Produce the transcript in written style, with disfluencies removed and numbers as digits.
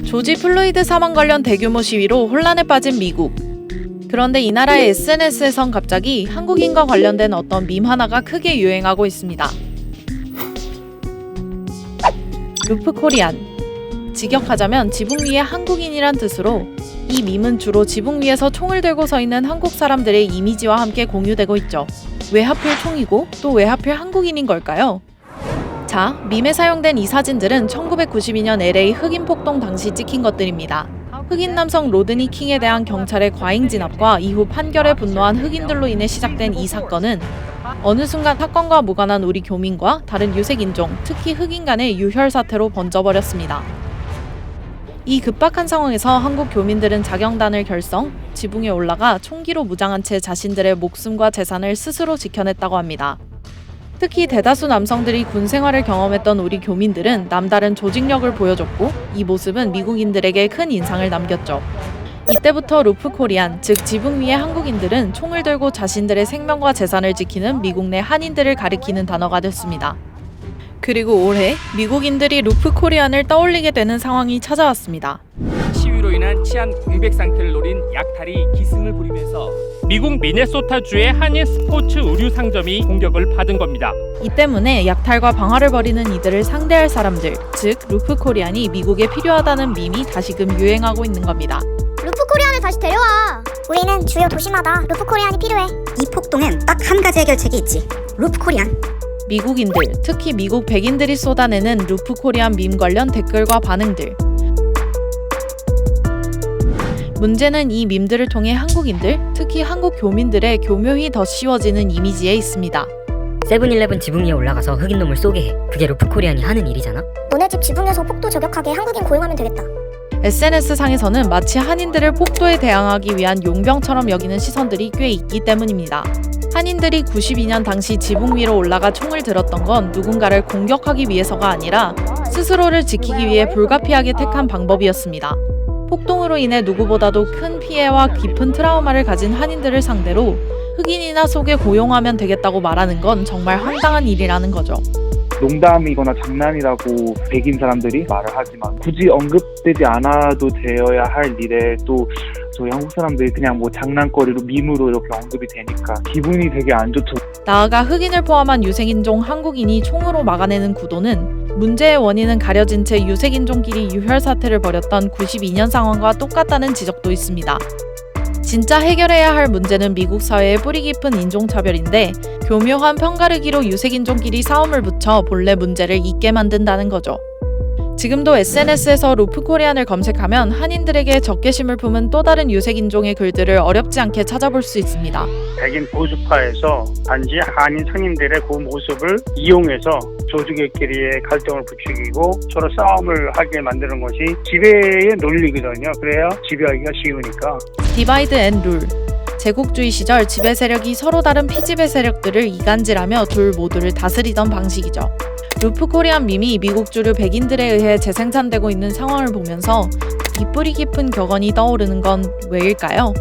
조지 플로이드 사망 관련 대규모 시위로 혼란에 빠진 미국. 그런데 이 나라의 SNS에선 갑자기 한국인과 관련된 어떤 밈 하나가 크게 유행하고 있습니다. 루프 코리안. 직역하자면 지붕 위에 한국인이란 뜻으로 이 밈은 주로 지붕 위에서 총을 들고 서 있는 한국 사람들의 이미지와 함께 공유되고 있죠. 왜 하필 총이고 또 왜 하필 한국인인 걸까요? 자, 밈에 사용된 이 사진들은 1992년 LA 흑인 폭동 당시 찍힌 것들입니다. 흑인 남성 로드니 킹에 대한 경찰의 과잉 진압과 이후 판결에 분노한 흑인들로 인해 시작된 이 사건은 어느 순간 사건과 무관한 우리 교민과 다른 유색인종, 특히 흑인 간의 유혈 사태로 번져버렸습니다. 이 급박한 상황에서 한국 교민들은 자경단을 결성, 지붕에 올라가 총기로 무장한 채 자신들의 목숨과 재산을 스스로 지켜냈다고 합니다. 특히 대다수 남성들이 군 생활을 경험했던 우리 교민들은 남다른 조직력을 보여줬고 이 모습은 미국인들에게 큰 인상을 남겼죠. 이때부터 루프 코리안, 즉 지붕 위의 한국인들은 총을 들고 자신들의 생명과 재산을 지키는 미국 내 한인들을 가리키는 단어가 됐습니다. 그리고 올해 미국인들이 루프 코리안을 떠올리게 되는 상황이 찾아왔습니다. 시위로 인한 치안 공백 상태를 노린 약탈이 기승을 부리면서 미국 미네소타주의 한인 스포츠 의류 상점이 공격을 받은 겁니다. 이 때문에 약탈과 방화를 벌이는 이들을 상대할 사람들, 즉 루프 코리안이 미국에 필요하다는 밈이 다시금 유행하고 있는 겁니다. 루프 코리안을 다시 데려와. 우리는 주요 도시마다 루프 코리안이 필요해. 이 폭동엔 딱 한 가지 해결책이 있지. 루프 코리안. 미국인들, 특히 미국 백인들이 쏟아내는 루프 코리안 밈 관련 댓글과 반응들. 문제는 이 밈들을 통해 한국인들, 특히 한국 교민들의 교묘히 더 씌워지는 이미지에 있습니다. 세븐일레븐 지붕 위에 올라가서 흑인놈을 쏘게 해. 그게 루프 코리안이 하는 일이잖아. 너네 집 지붕에서 폭도 저격하게 한국인 고용하면 되겠다. SNS상에서는 마치 한인들을 폭도에 대항하기 위한 용병처럼 여기는 시선들이 꽤 있기 때문입니다. 한인들이 92년 당시 지붕 위로 올라가 총을 들었던 건 누군가를 공격하기 위해서가 아니라 스스로를 지키기 위해 불가피하게 택한 방법이었습니다. 폭동으로 인해 누구보다도 큰 피해와 깊은 트라우마를 가진 한인들을 상대로 흑인이나 속에 고용하면 되겠다고 말하는 건 정말 황당한 일이라는 거죠. 농담이거나 장난이라고 백인 사람들이 말을 하지만 굳이 언급되지 않아도 되어야 할 일에 또 저희 한국 사람들이 그냥 뭐 장난거리로 밈으로 이렇게 언급이 되니까 기분이 되게 안 좋죠. 나아가 흑인을 포함한 유색인종 한국인이 총으로 막아내는 구도는 문제의 원인은 가려진 채 유색인종끼리 유혈 사태를 벌였던 92년 상황과 똑같다는 지적도 있습니다. 진짜 해결해야 할 문제는 미국 사회의 뿌리 깊은 인종차별인데 교묘한 편가르기로 유색인종끼리 싸움을 붙여 본래 문제를 잊게 만든다는 거죠. 지금도 SNS에서 루프 코리안을 검색하면 한인들에게 적개심을 품은 또 다른 유색인종의 글들을 어렵지 않게 찾아볼 수 있습니다. 백인 보수파에서 단지 한인 상인들의 그 모습을 이용해서 조직끼리의 갈등을 부추기고 서로 싸움을 하게 만드는 것이 지배의 논리거든요. 그래야 지배하기가 쉬우니까. 디바이드 앤 룰. 제국주의 시절 지배 세력이 서로 다른 피지배 세력들을 이간질하며 둘 모두를 다스리던 방식이죠. 루프 코리안 밈이 미국 주류 백인들에 의해 재생산되고 있는 상황을 보면서 이 뿌리 깊은 격언이 떠오르는 건 왜일까요?